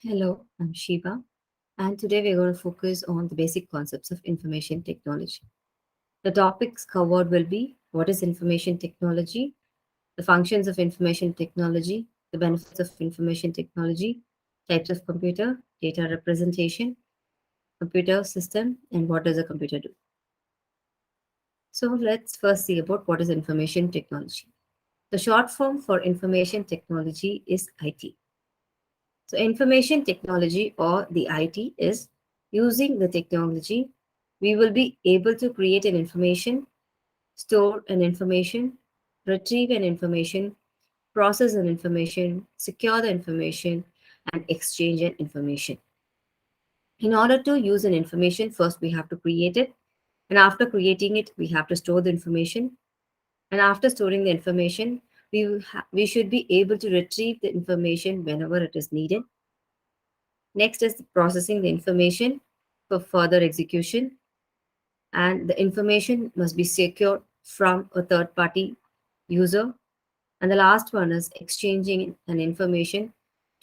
Hello, I'm SHEEBA, and today we're going to focus on the basic concepts of information technology. The topics covered will be what is information technology, the functions of information technology, the benefits of information technology, types of computer, data representation, computer system, and what does a computer do. So let's first see about what is information technology. The short form for information technology is IT. So, information technology or the IT is using the technology, we will be able to create an information, store an information, retrieve an information, process an information, secure the information, and exchange an information. In order to use an information, first we have to create it, and after creating it, we have to store the information, and after storing the information, we should be able to retrieve the information whenever it is needed. Next is processing the information for further execution, and the information must be secured from a third party user. And the last one is exchanging an information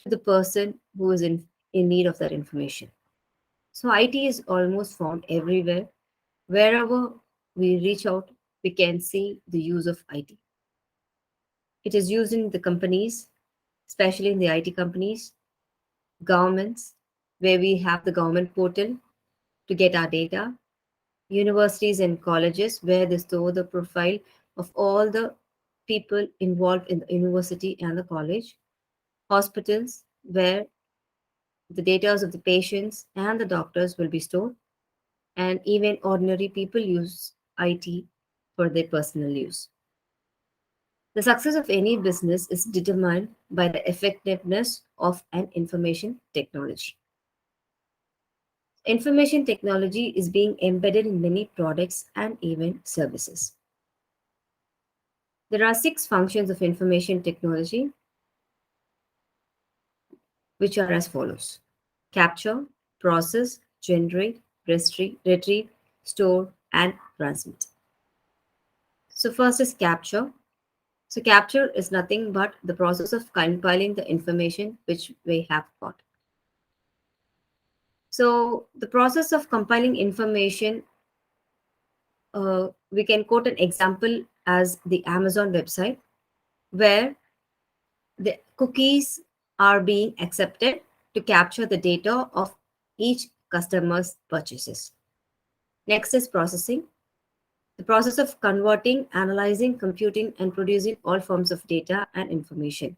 to the person who is in need of that information. So, IT is almost found everywhere. Wherever we reach out, we can see the use of IT. It is used in the companies, especially in the IT companies, governments, where we have the government portal to get our data, universities and colleges where they store the profile of all the people involved in the university and the college, hospitals where the data of the patients and the doctors will be stored, and even ordinary people use IT for their personal use. The success of any business is determined by the effectiveness of an information technology. Information technology is being embedded in many products and even services. There are six functions of information technology, which are as follows: capture, process, generate, retrieve, store, and transmit. So, first is capture. So, capture is nothing but the process of compiling the information which we have got. So, the process of compiling information, we can quote an example as the Amazon website, where the cookies are being accepted to capture the data of each customer's purchases. Next is processing. The process of converting, analyzing, computing, and producing all forms of data and information.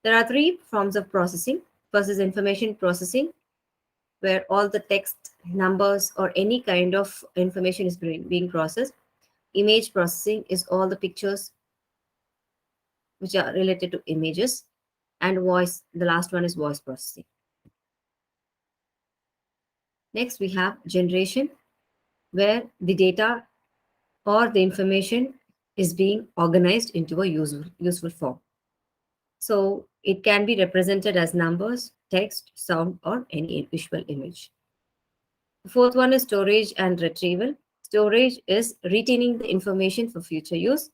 There are three forms of processing. First is information processing, where all the text, numbers, or any kind of information is being processed. Image processing is all the pictures which are related to images, and voice, the last one is voice processing. Next, we have generation, where the data or the information is being organized into a useful form. So it can be represented as numbers, text, sound, or any visual image. The fourth one is storage and retrieval. Storage is retaining the information for future use,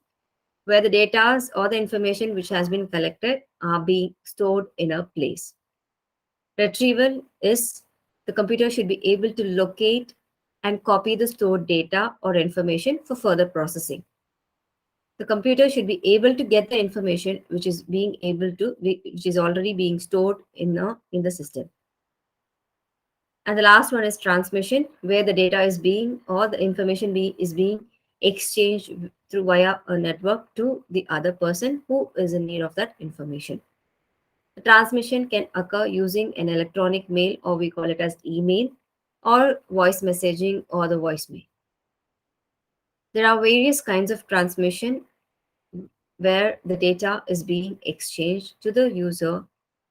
where the data or the information which has been collected are being stored in a place. Retrieval is the computer should be able to locate and copy the stored data or information for further processing. The computer should be able to get the information which is already being stored in the system. And the last one is transmission, where the data is being or the information is being exchanged through via a network to the other person who is in need of that information. The transmission can occur using an electronic mail, or we call it as email, or voice messaging, or the voicemail. There are various kinds of transmission where the data is being exchanged to the user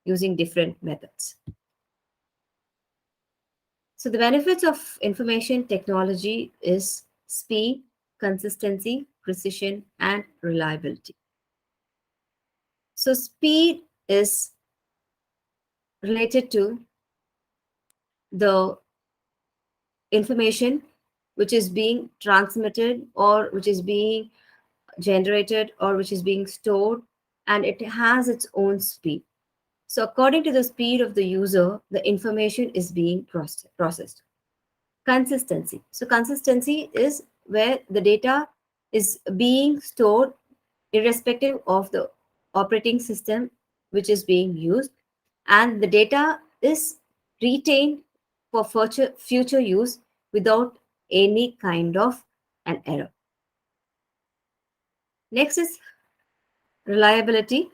using different methods. So the benefits of information technology is speed, consistency, precision, and reliability. So speed is related to the information which is being transmitted, or which is being generated, or which is being stored, and it has its own speed. So according to the speed of the user, the information is being processed. Consistency. So consistency is where the data is being stored irrespective of the operating system which is being used, and the data is retained for future use without any kind of an error. Next is reliability.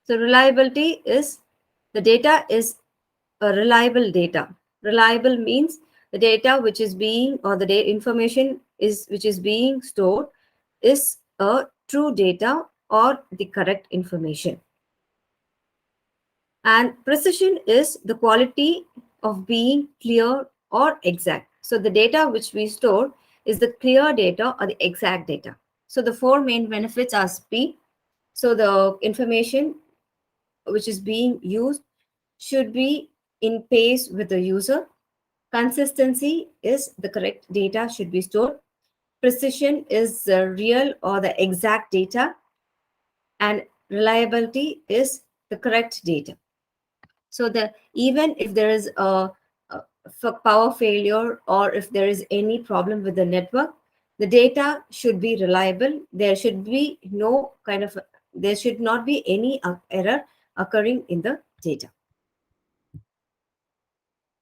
So reliability is the data is a reliable data. Reliable means the data which is being or the information is which is being stored is a true data or the correct information. And precision is the quality of being clear or exact. So the data which we store is the clear data or the exact data. So the four main benefits are speed. So the information which is being used should be in pace with the user. Consistency is the correct data should be stored. Precision is the real or the exact data. And reliability is the correct data. So the even if there is a power failure or if there is any problem with the network, the data should be reliable. There should be no kind of there should not be any error occurring in the data.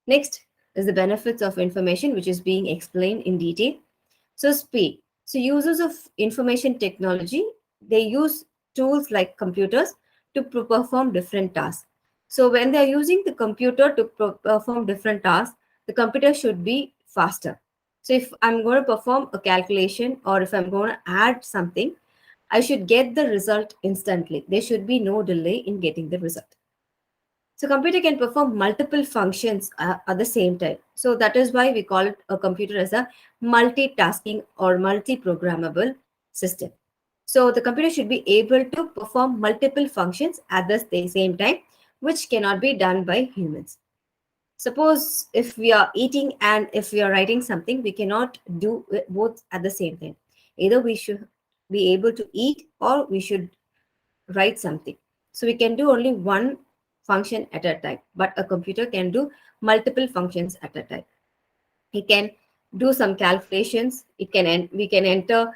Next is the benefits of information, which is being explained in detail. So speed. So users of information technology, they use tools like computers to perform different tasks. So when they are using the computer to perform different tasks, the computer should be faster. So if I'm going to perform a calculation or if I'm going to add something, I should get the result instantly. There should be no delay in getting the result. So computer can perform multiple functions at the same time. So that is why we call it a computer as a multitasking or multi-programmable system. So the computer should be able to perform multiple functions at the same time, which cannot be done by humans. Suppose if we are eating and if we are writing something, we cannot do it both at the same time. Either we should be able to eat or we should write something. So we can do only one function at a time, but a computer can do multiple functions at a time. It can do some calculations. We can enter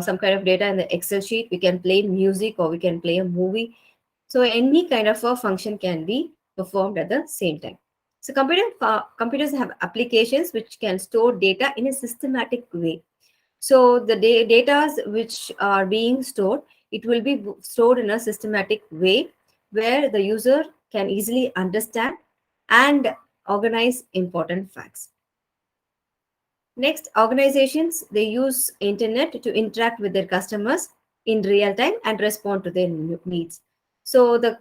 some kind of data in the Excel sheet. We can play music or we can play a movie. So any kind of a function can be performed at the same time. So computers have applications which can store data in a systematic way. So the data which are being stored, it will be stored in a systematic way where the user can easily understand and organize important facts. Next, organizations, they use internet to interact with their customers in real time and respond to their needs. So the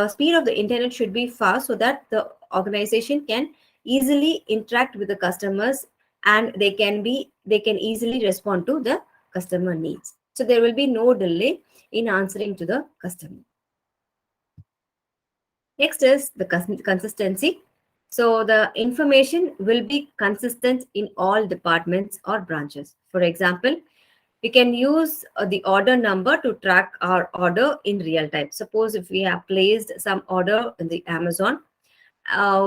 speed of the internet should be fast so that the organization can easily interact with the customers and they can easily respond to the customer needs. So there will be no delay in answering to the customer. Next is the consistency. So the information will be consistent in all departments or branches. For example, we can use the order number to track our order in real time. Suppose if we have placed some order in the Amazon,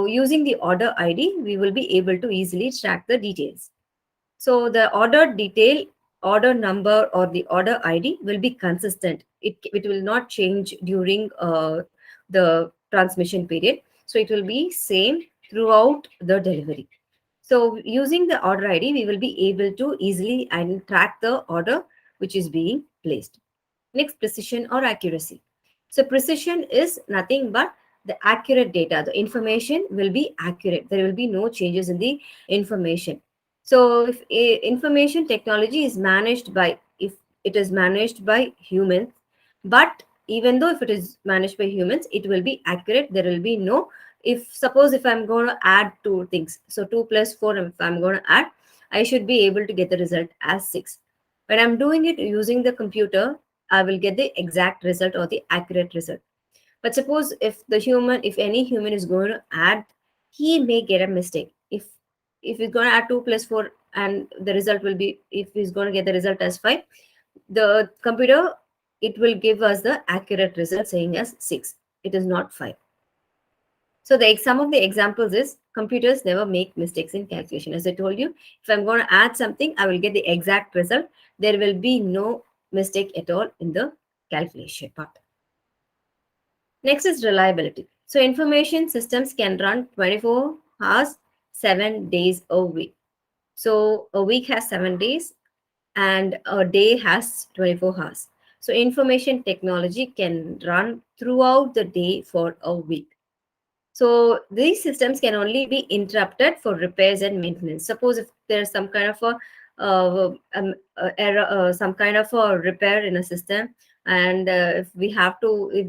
using the order ID, we will be able to easily track the details. So the order detail, order number, or the order ID will be consistent. It will not change during the transmission period. So it will be same throughout the delivery. So using the order ID, we will be able to easily and track the order which is being placed. Next, precision or accuracy. So precision is nothing but the accurate data. The information will be accurate. There will be no changes in the information. So if information technology is managed by, if it is managed by humans, but even though if it is managed by humans, it will be accurate. There will be no, if suppose if I'm going to add two things, so 2 plus 4, if I'm going to add, I should be able to get the result as 6. When I'm doing it using the computer, I will get the exact result or the accurate result. But suppose if any human is going to add, he may get a mistake. If he's going to add 2 plus 4 and the result will be, if he's going to get the result as 5, the computer, it will give us the accurate result saying as 6. it is not 5. So some of the examples is computers never make mistakes in calculation. As I told you, if I'm going to add something, I will get the exact result. There will be no mistake at all in the calculation part. Next is reliability. So information systems can run 24 hours, 7 days a week. So a week has 7 days and a day has 24 hours. So information technology can run throughout the day for a week. So these systems can only be interrupted for repairs and maintenance. Suppose if there's some kind of a error, some kind of a repair in a system, and if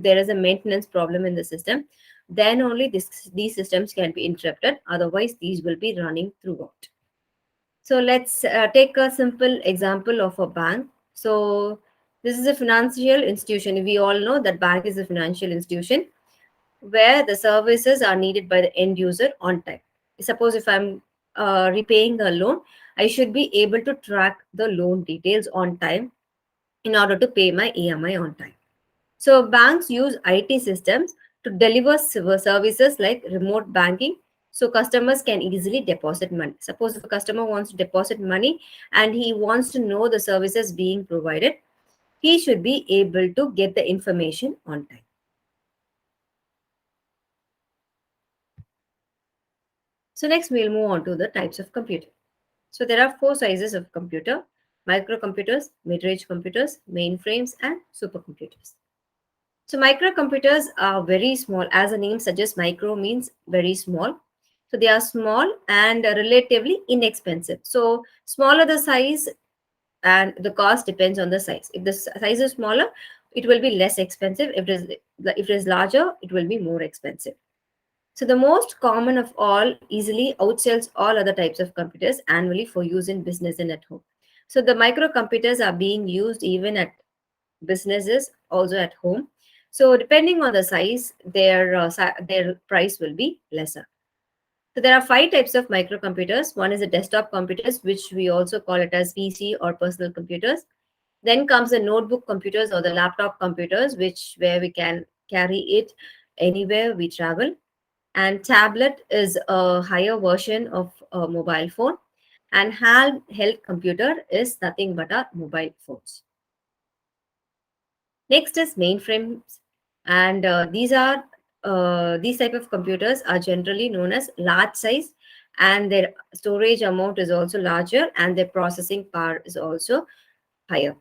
there is a maintenance problem in the system, then only these systems can be interrupted. Otherwise, these will be running throughout. So let's take a simple example of a bank. So this is a financial institution. We all know that bank is a financial institution where the services are needed by the end user on time. Suppose if I'm repaying a loan, I should be able to track the loan details on time in order to pay my EMI on time. So banks use IT systems to deliver services like remote banking. So customers can easily deposit money. Suppose if a customer wants to deposit money and he wants to know the services being provided, he should be able to get the information on time. So next we'll move on to the types of computer. So there are 4 sizes of computer: microcomputers, mid-range computers, mainframes, and supercomputers. So microcomputers are very small. As the name suggests, micro means very small. So they are small and relatively inexpensive. So smaller the size and the cost depends on the size. If the size is smaller, it will be less expensive. If it is larger, it will be more expensive. So the most common of all easily outsells all other types of computers annually for use in business and at home. So the microcomputers are being used even at businesses, also at home. So depending on the size, their price will be lesser. So there are 5 types of microcomputers. One is the desktop computers, which we also call it as PC or personal computers. Then comes the notebook computers or the laptop computers, which where we can carry it anywhere we travel. And tablet is a higher version of a mobile phone, and handheld computer is nothing but our mobile phones. Next is mainframes, and these type of computers are generally known as large size, and their storage amount is also larger, and their processing power is also higher.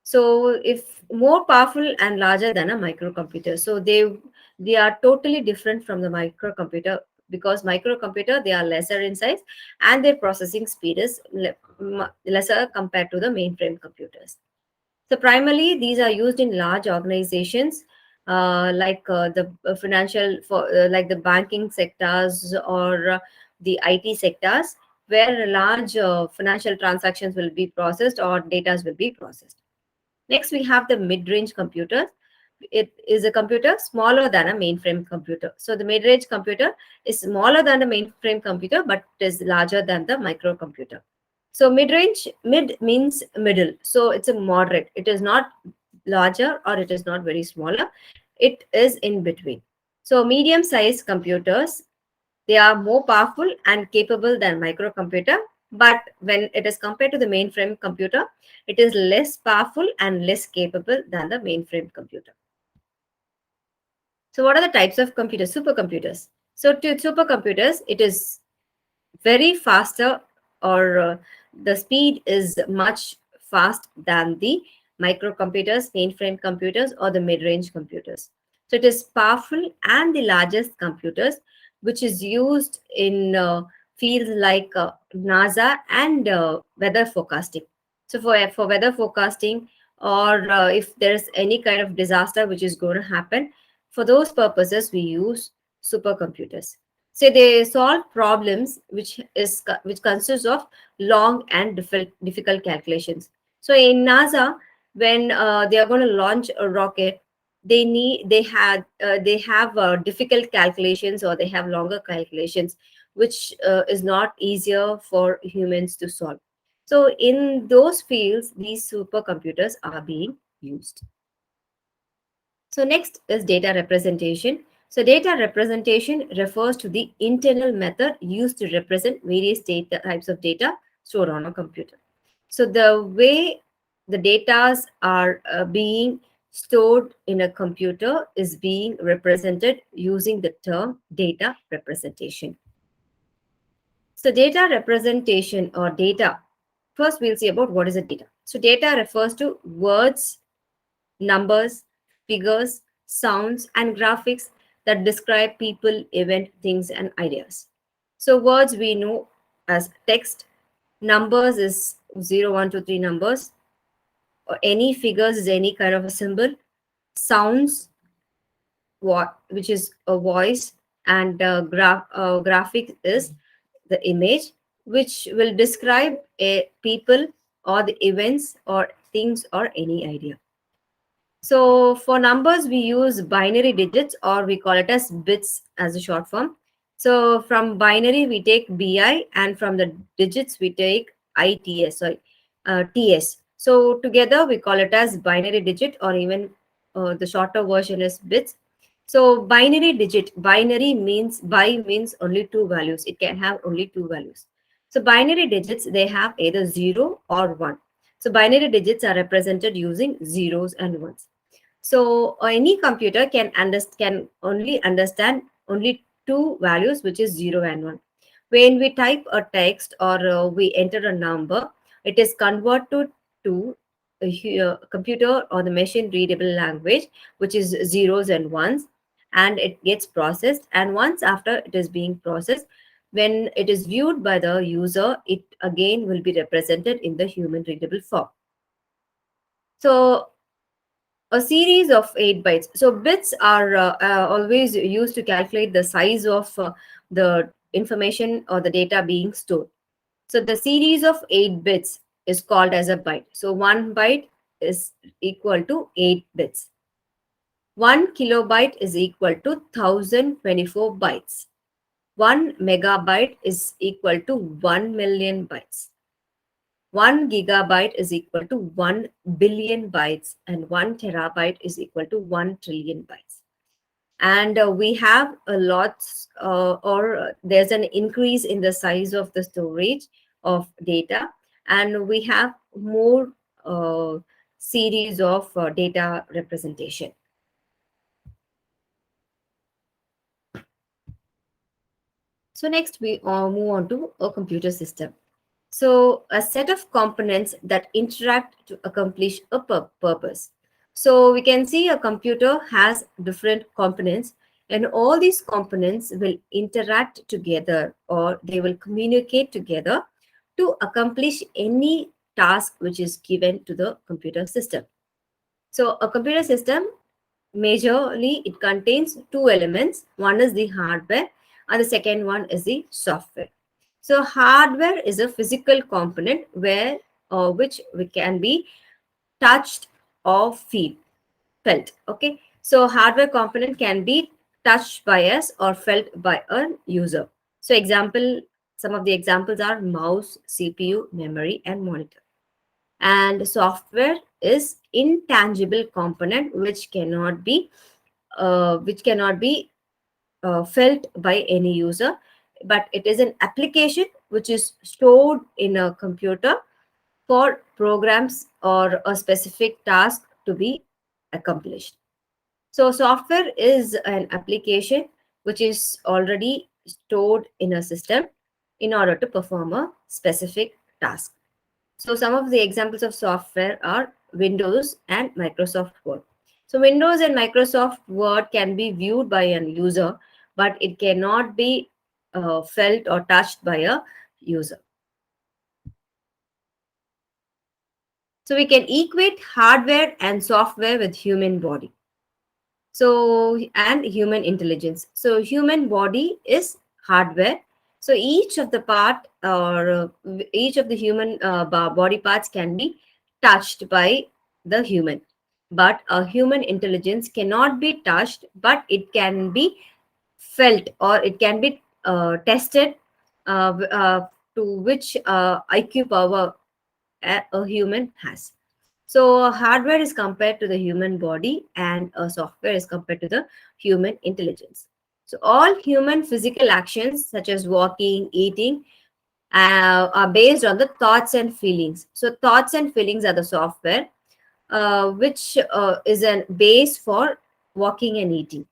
So if more powerful and larger than a microcomputer, so they are totally different from the microcomputer, because microcomputer, they are lesser in size and their processing speed is lesser compared to the mainframe computers. So primarily these are used in large organizations, like the financial for like the banking sectors, or the IT sectors, where large financial transactions will be processed or data will be processed. Next, we have the mid-range computers. It is a computer smaller than a mainframe computer. So the mid-range computer is smaller than the mainframe computer, but is larger than the microcomputer. So mid-range, mid means middle. So it's a moderate. It is not larger or it is not very smaller. It is in between. So medium-sized computers, they are more powerful and capable than microcomputer, but when it is compared to the mainframe computer, it is less powerful and less capable than the mainframe computer. So what are the types of computers? Supercomputers. So to supercomputers, it is very faster, or the speed is much fast than the microcomputers, mainframe computers, or the mid-range computers. So it is powerful and the largest computers, which is used in fields like NASA and weather forecasting. So for weather forecasting, or if there's any kind of disaster which is going to happen, for those purposes we use supercomputers. So they solve problems which consists of long and difficult calculations. So in NASA, when they are going to launch a rocket, they have difficult calculations, or they have longer calculations, which is not easier for humans to solve. So in those fields, these supercomputers are being used. So next is data representation. So data representation refers to the internal method used to represent various data types of data stored on a computer. So the way the data are being stored in a computer is being represented using the term data representation. So data representation or data. First, we'll see about what is a data. So data refers to words, numbers, figures, sounds, and graphics that describe people, event, things, and ideas. So words we know as text, numbers is 0, 1, 2, 3 numbers, or any figures is any kind of a symbol, sounds, what which is a voice, and graphic is the image which will describe a people or the events or things or any idea. So for numbers, we use binary digits or we call it as bits as a short form. So from binary, we take BI, and from the digits, we take ITS, sorry, TS. So together, we call it as binary digit, or even the shorter version is bits. So binary digit, binary means bi means only two values. It can have only two values. So binary digits, they have either 0 or 1. So binary digits are represented using zeros and ones. So any computer can only understand only two values, which is 0 and 1. When we type a text or we enter a number, it is converted to a computer or the machine readable language, which is zeros and ones, and it gets processed. And once after it is being processed, when it is viewed by the user, it again will be represented in the human readable form. So a series of 8 bytes. So bits are always used to calculate the size of the information or the data being stored. So the series of 8 bits is called as a byte. So 1 byte is equal to 8 bits. 1 kilobyte is equal to 1024 bytes. 1 megabyte is equal to 1 million bytes. 1 gigabyte is equal to 1 billion bytes, and 1 terabyte is equal to 1 trillion bytes. And we have a lot, or there's an increase in the size of the storage of data, and we have more series of data representation. So next we move on to a computer system. So, a set of components that interact to accomplish a purpose. So, we can see a computer has different components, and all these components will interact together or they will communicate together to accomplish any task which is given to the computer system. So, a computer system majorly it contains two elements. One is the hardware, and the second one is the software. So hardware is a physical component where which we can be touched or felt. Okay, so hardware component can be touched by us or felt by a user. So example, some of the examples are mouse, CPU, memory, and monitor. And software is intangible component which cannot be felt by any user, but it is an application which is stored in a computer for programs or a specific task to be accomplished. So software is an application which is already stored in a system in order to perform a specific task. So some of the examples of software are Windows and Microsoft Word. So Windows and Microsoft Word can be viewed by an user, but it cannot be felt or touched by a user. So we can equate hardware and software with human body. So and human intelligence. So human body is hardware. So each of the part or each of the human body parts can be touched by the human, but a human intelligence cannot be touched, but it can be felt or it can be tested to which IQ power a human has. So hardware is compared to the human body and software is compared to the human intelligence. So all human physical actions such as walking, eating are based on the thoughts and feelings. So thoughts and feelings are the software, which is a base for walking and eating.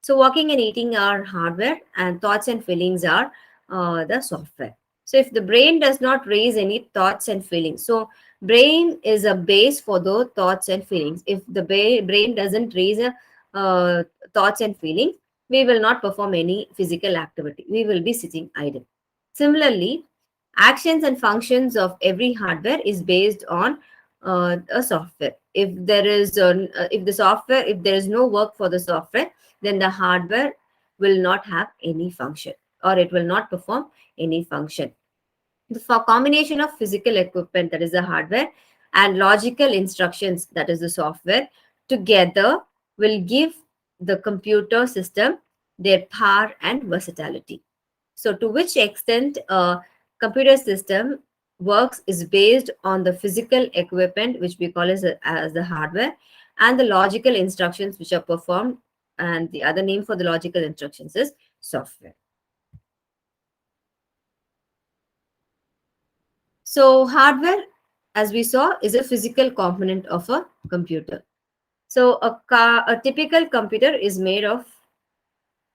So walking and eating are hardware and thoughts and feelings are the software. So if the brain does not raise any thoughts and feelings, so brain is a base for those thoughts and feelings. If the brain doesn't raise a thoughts and feelings, we will not perform any physical activity. We will be sitting idle. Similarly, actions and functions of every hardware is based on a software. If the software, if there is no work for the software, then the hardware will not have any function or it will not perform any function. The combination of physical equipment, that is the hardware, and logical instructions, that is the software, together will give the computer system their power and versatility. So, to which extent a computer system works is based on the physical equipment, which we call as the hardware, and the logical instructions which are performed. And the other name for the logical instructions is software. So, hardware, as we saw, is a physical component of a computer. So, a typical computer is made of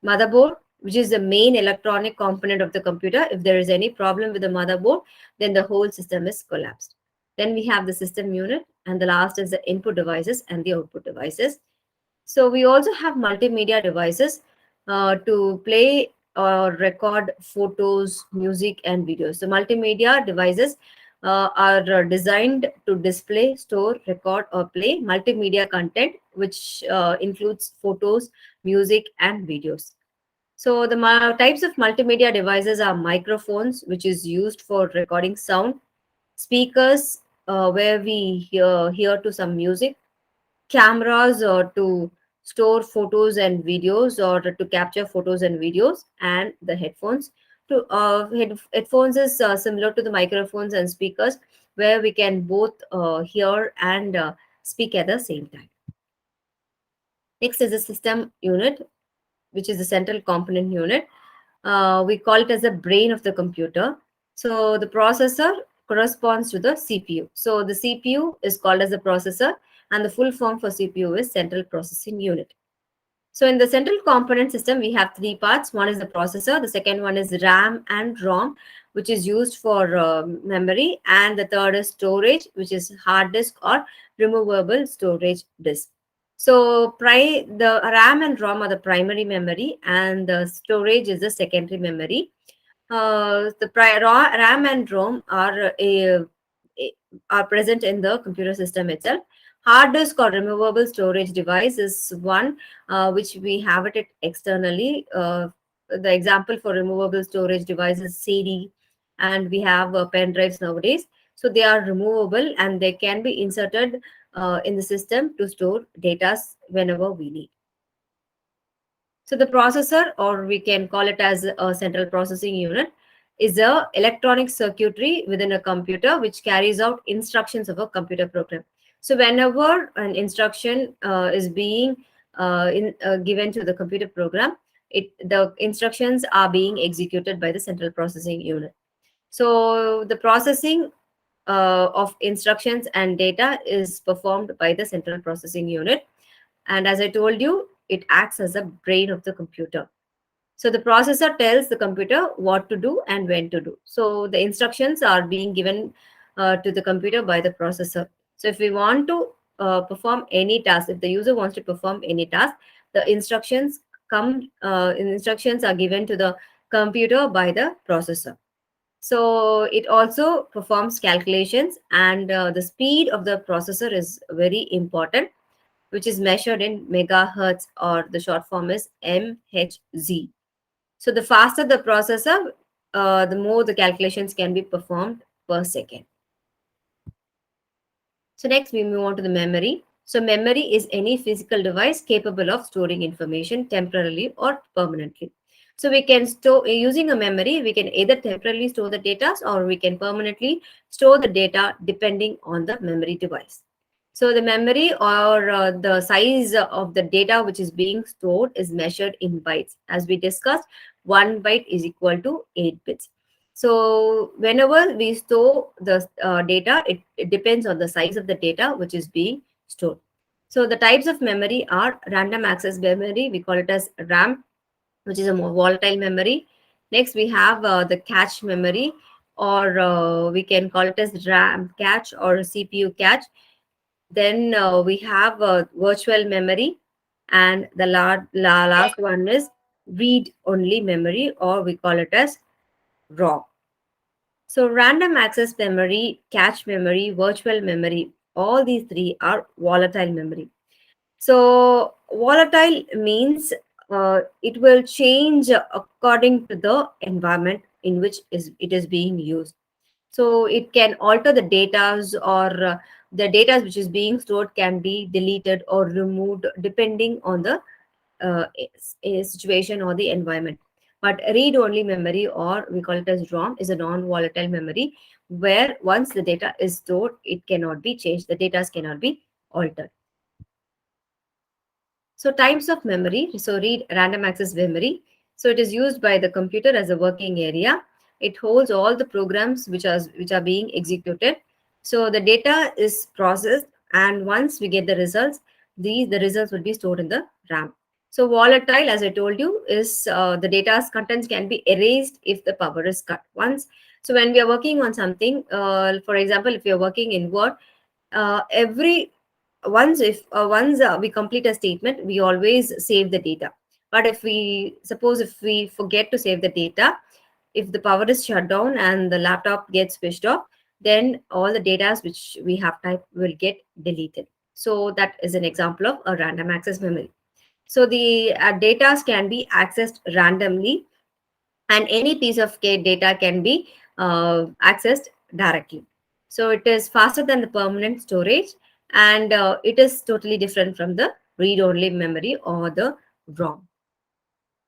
motherboard, which is the main electronic component of the computer. If there is any problem with the motherboard, then the whole system is collapsed. Then we have the system unit, and the last is the input devices and the output devices. So we also have multimedia devices to play or record photos, music, and videos. So multimedia devices are designed to display, store, record, or play multimedia content, which includes photos, music, and videos. So the types of multimedia devices are microphones, which is used for recording sound, speakers, where we hear to some music, cameras to store photos and videos or to capture photos and videos, and the headphones. Headphones is similar to the microphones and speakers, where we can both hear and speak at the same time. Next is the system unit, which is the central component unit. We call it as the brain of the computer. So the processor corresponds to the CPU. So the CPU is called as the processor, and the full form for CPU is central processing unit. So in the central component system, we have three parts. One is the processor, the second one is RAM and ROM, which is used for memory, and the third is storage, which is hard disk or removable storage disk. So the RAM and ROM are the primary memory, and the storage is the secondary memory. RAM and ROM are present in the computer system itself. Hard disk or removable storage device is one which we have it externally. The example for removable storage device is CD, and we have pen drives nowadays. So they are removable and they can be inserted in the system to store data whenever we need. So the processor, or we can call it as a central processing unit, is a electronic circuitry within a computer which carries out instructions of a computer program. So whenever an instruction is being given to the computer program, the instructions are being executed by the central processing unit. So the processing of instructions and data is performed by the central processing unit. And as I told you, it acts as a brain of the computer. So the processor tells the computer what to do and when to do. So the instructions are being given to the computer by the processor. So if we want to perform any task, if the user wants to perform any task, the instructions are given to the computer by the processor. So it also performs calculations, and the speed of the processor is very important, which is measured in megahertz, or the short form is MHz. So the faster the processor, the more the calculations can be performed per second. So next we move on to the memory. So memory is any physical device capable of storing information temporarily or permanently. So we can store, using a memory, we can either temporarily store the data or we can permanently store the data depending on the memory device. So the memory or the size of the data which is being stored is measured in bytes. As we discussed, 1 byte is equal to 8 bits. So whenever we store the data, it depends on the size of the data which is being stored. So the types of memory are random access memory, we call it as RAM, which is a more volatile memory. Next, we have the cache memory, or we can call it as RAM cache or CPU cache. Then we have virtual memory, and the last one is read only memory, or we call it as ROM. So, random access memory, cache memory, virtual memory, all these three are volatile memory. So, volatile means it will change according to the environment in which it is being used. So it can alter the datas, or the data which is being stored can be deleted or removed depending on the situation or the environment. But read only memory, or we call it as ROM, is a non volatile memory where once the data is stored, it cannot be changed, the data cannot be altered. So types of memory. So read random access memory. So it is used by the computer as a working area. It holds all the programs which are being executed. So the data is processed, and once we get the results, the results will be stored in the RAM. So volatile, as I told you, is the data's contents can be erased if the power is cut. Once, so when we are working on something, for example, if we are working in Word, every once we complete a statement, we always save the data. But if we forget to save the data, if the power is shut down and the laptop gets switched off, then all the data which we have typed will get deleted. So that is an example of a random access memory. So the data can be accessed randomly, and any piece of data can be accessed directly. So it is faster than the permanent storage, and it is totally different from the read-only memory or the ROM.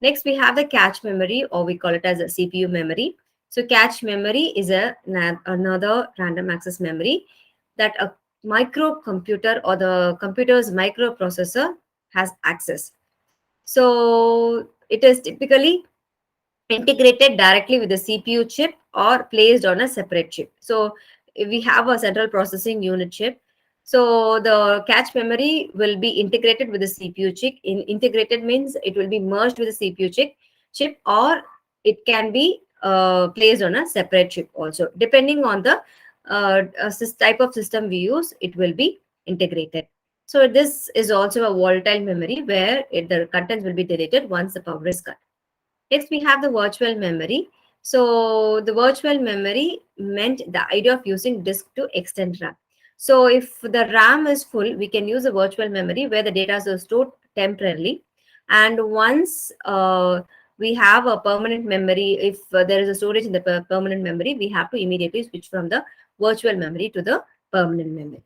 Next, we have the cache memory, or we call it as a CPU memory. So cache memory is another random access memory that a microcomputer or the computer's microprocessor has access. So it is typically integrated directly with the CPU chip or placed on a separate chip. So we have a central processing unit chip. So the cache memory will be integrated with the CPU chip. Integrated means it will be merged with the CPU chip, or it can be placed on a separate chip also. Depending on the type of system we use, it will be integrated. So this is also a volatile memory where the contents will be deleted once the power is cut. Next, we have the virtual memory. So the virtual memory meant the idea of using disk to extend RAM. So if the RAM is full, we can use a virtual memory where the data is stored temporarily. And once we have a permanent memory, if there is a storage in the permanent memory, we have to immediately switch from the virtual memory to the permanent memory.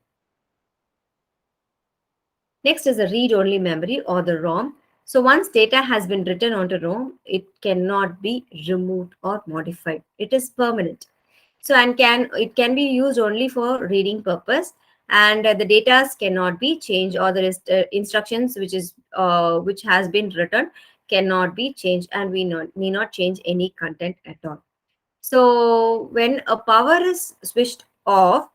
Next is the read-only memory, or the ROM. So once data has been written onto ROM, it cannot be removed or modified. It is permanent. So and it can be used only for reading purpose, and the data cannot be changed, or the instructions which has been written cannot be changed, and we need not change any content at all. So when a power is switched off,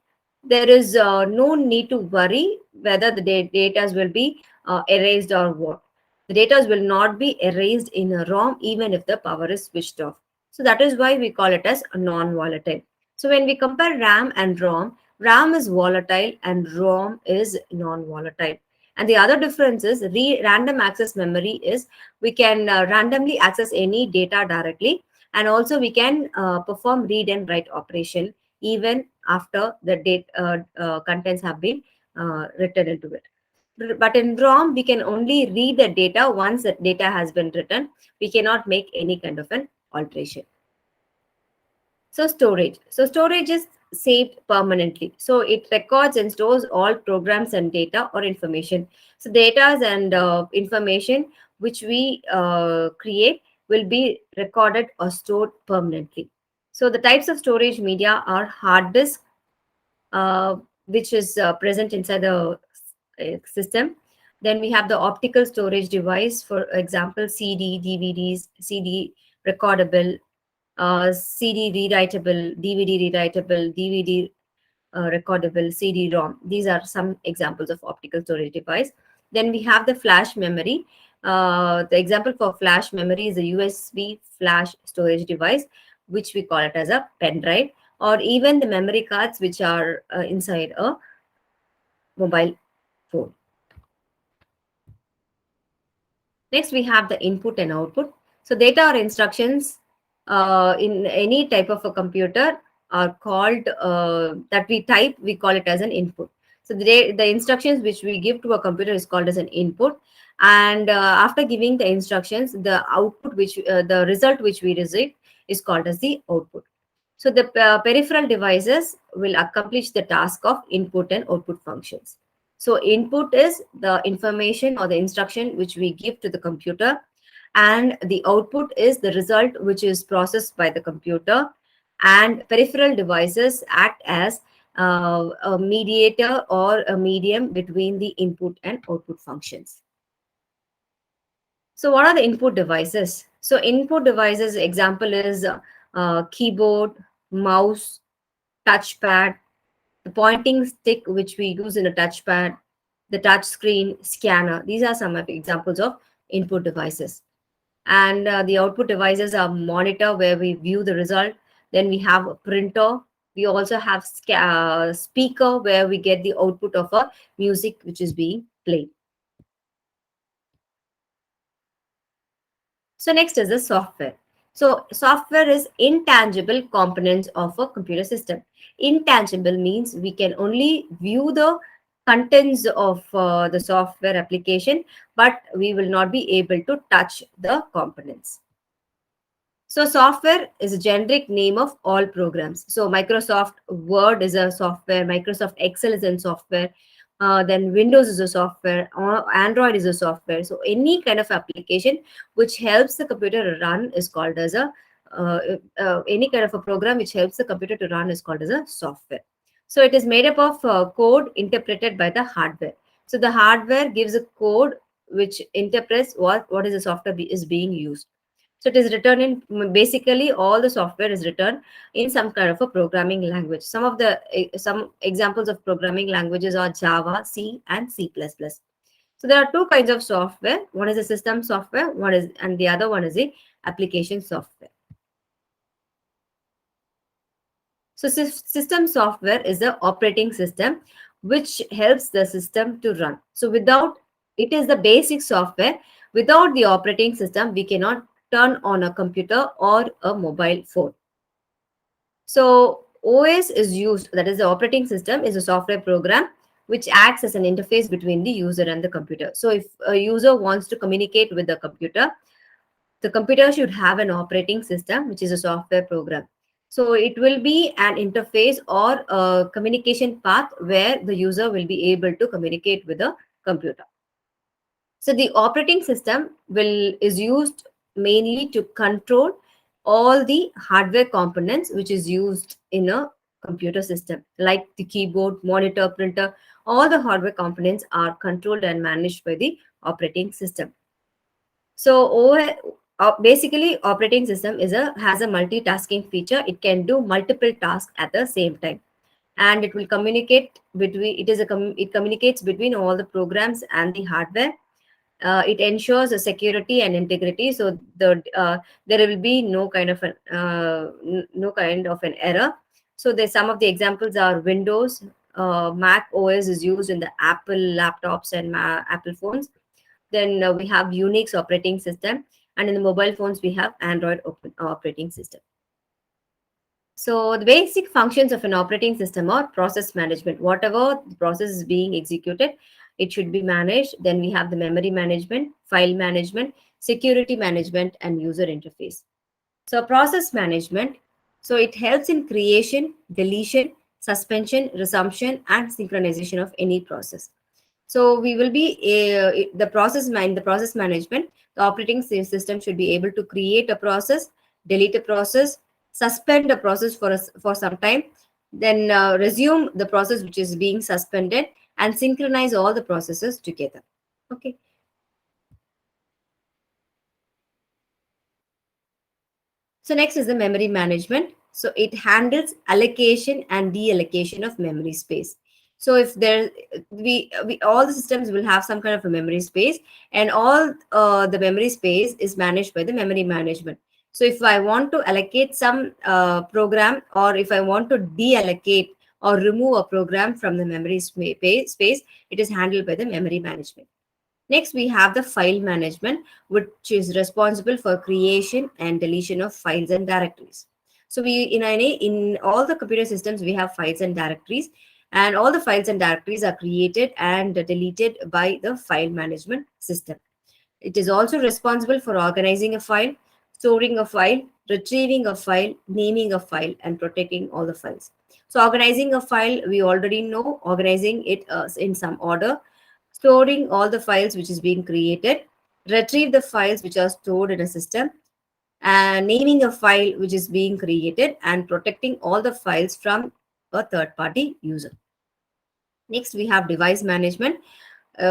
there is no need to worry whether the data will be erased or what. The data will not be erased in a ROM even if the power is switched off. So that is why we call it as a non-volatile. So when we compare RAM and ROM, RAM is volatile and ROM is non-volatile. And the other difference is random access memory is we can randomly access any data directly, and also we can perform read and write operation even after the contents have been written into it. But in ROM, we can only read the data once the data has been written. We cannot make any kind of an alteration. So storage. So storage is saved permanently. So it records and stores all programs and data or information. So data and information which we create will be recorded or stored permanently. So the types of storage media are hard disk, which is present inside the system. Then we have the optical storage device, for example, CD, DVDs, CD recordable, CD rewritable, DVD rewritable, DVD recordable, CD-ROM. These are some examples of optical storage device. Then we have the flash memory. The example for flash memory is a USB flash storage device, which we call it as a pen drive, or even the memory cards which are inside a mobile phone. Next, we have the input and output. So data or instructions in any type of a computer are called, that we type, we call it as an input. So the instructions which we give to a computer is called as an input. And after giving the instructions, the output, the result which we receive is called as the output. So the peripheral devices will accomplish the task of input and output functions. So input is the information or the instruction which we give to the computer, and the output is the result which is processed by the computer. And peripheral devices act as a mediator or a medium between the input and output functions. So what are the input devices? So input devices example is keyboard, mouse, touchpad, the pointing stick which we use in a touchpad, the touch screen, scanner. These are some of examples of input devices. And the output devices are monitor where we view the result. Then we have a printer. We also have speaker where we get the output of a music which is being played. So next is the software. So software is intangible components of a computer system. Intangible means we can only view the contents of the software application, but we will not be able to touch the components. So software is a generic name of all programs. So Microsoft Word is a software, Microsoft Excel is a software, then Windows is a software, or Android is a software. So any kind of application which helps the computer run is called as a, any kind of a program which helps the computer to run is called as a software. So it is made up of code interpreted by the hardware. So the hardware gives a code which interprets what is the software is being used. So it is written in, basically all the software is written in some kind of a programming language. Some examples of programming languages are Java, C, and C++. So there are two kinds of software. One is a system software, and the other one is a application software. So system software is the operating system which helps the system to run. So it is the basic software. Without the operating system, we cannot turn on a computer or a mobile phone. So OS is used, that is the operating system is a software program which acts as an interface between the user and the computer. So if a user wants to communicate with the computer should have an operating system, which is a software program. So it will be an interface or a communication path where the user will be able to communicate with the computer. So the operating system is used mainly to control all the hardware components which is used in a computer system, like the keyboard, monitor, printer. All the hardware components are controlled and managed by the operating system. So basically, operating system has a multitasking feature. It can do multiple tasks at the same time, and it will communicate between. It communicates between all the programs and the hardware. It ensures a security and integrity, so there will be no kind of an error. So there's some of the examples are Windows, Mac OS is used in the Apple laptops and Apple phones. Then we have Unix operating system, and in the mobile phones we have Android operating system. So the basic functions of an operating system are process management. Whatever the process is being executed, it should be managed. Then we have the memory management, file management, security management, and user interface. So process management, so it helps in creation, deletion, suspension, resumption, and synchronization of any process. So we will be the process management. The operating system should be able to create a process, delete a process, suspend a process for some time, then resume the process which is being suspended, and synchronize all the processes together. Okay. So next is the memory management. So it handles allocation and deallocation of memory space. So if there, we all the systems will have some kind of a memory space, and all the memory space is managed by the memory management. So if I want to allocate some program, or if I want to deallocate or remove a program from the memory space, it is handled by the memory management. Next, we have the file management, which is responsible for creation and deletion of files and directories. So we in all the computer systems we have files and directories, and all the files and directories are created and deleted by the file management system. It is also responsible for organizing a file, storing a file, retrieving a file, naming a file, and protecting all the files. So organizing a file, we already know, organizing it in some order, storing all the files which is being created, retrieve the files which are stored in a system, and naming a file which is being created, and protecting all the files from a third party user. Next, we have device management,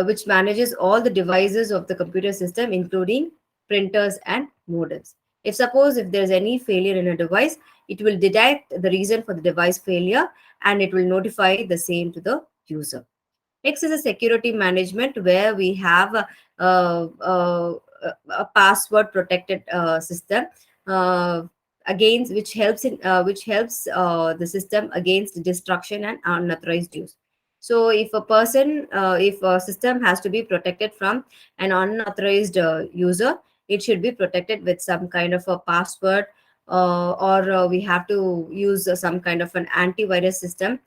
which manages all the devices of the computer system, including printers and modems. If there's any failure in a device, it will detect the reason for the device failure, and it will notify the same to the user. Next is a security management, where we have a password protected system, uh, against which helps the system against destruction and unauthorized use. So if a system has to be protected from an unauthorized user, it should be protected with some kind of a password, or we have to use some kind of an antivirus system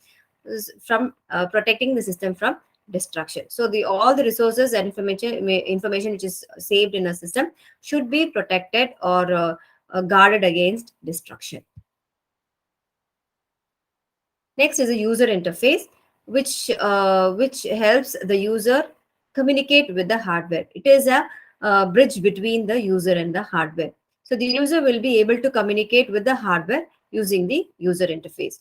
from protecting the system from destruction. So the all the resources and information which is saved in a system should be protected, or guarded against destruction. Next is a user interface, which helps the user communicate with the hardware. It is a bridge between the user and the hardware. So the user will be able to communicate with the hardware using the user interface.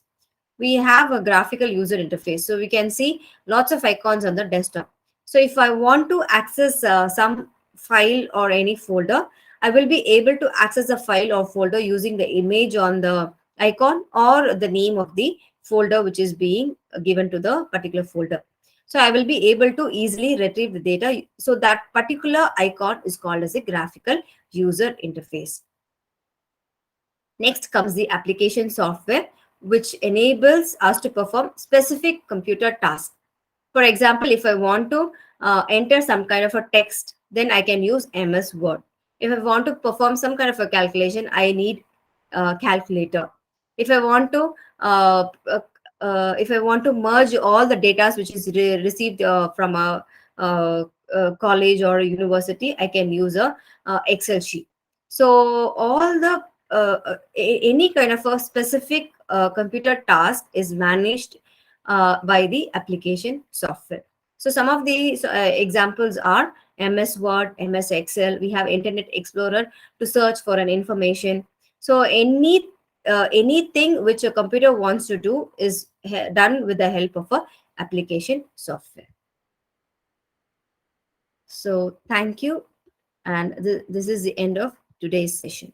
We have a graphical user interface, so we can see lots of icons on the desktop. So if I want to access some file or any folder, I will be able to access a file or folder using the image on the icon, or the name of the folder which is being given to the particular folder. So I will be able to easily retrieve the data. So that particular icon is called as a graphical user interface. Next comes the application software, which enables us to perform specific computer tasks. For example, if I want to enter some kind of a text, then I can use MS Word. If I want to perform some kind of a calculation, I need calculator. If I want to if I want to merge all the data which is received from uh, college or a university, I can use a Excel sheet. So all the any kind of a specific computer task is managed by the application software. So some of the examples are MS Word, MS Excel. We have Internet Explorer to search for an information. So anything which a computer wants to do is done with the help of a application software. So thank you, and this is the end of today's session.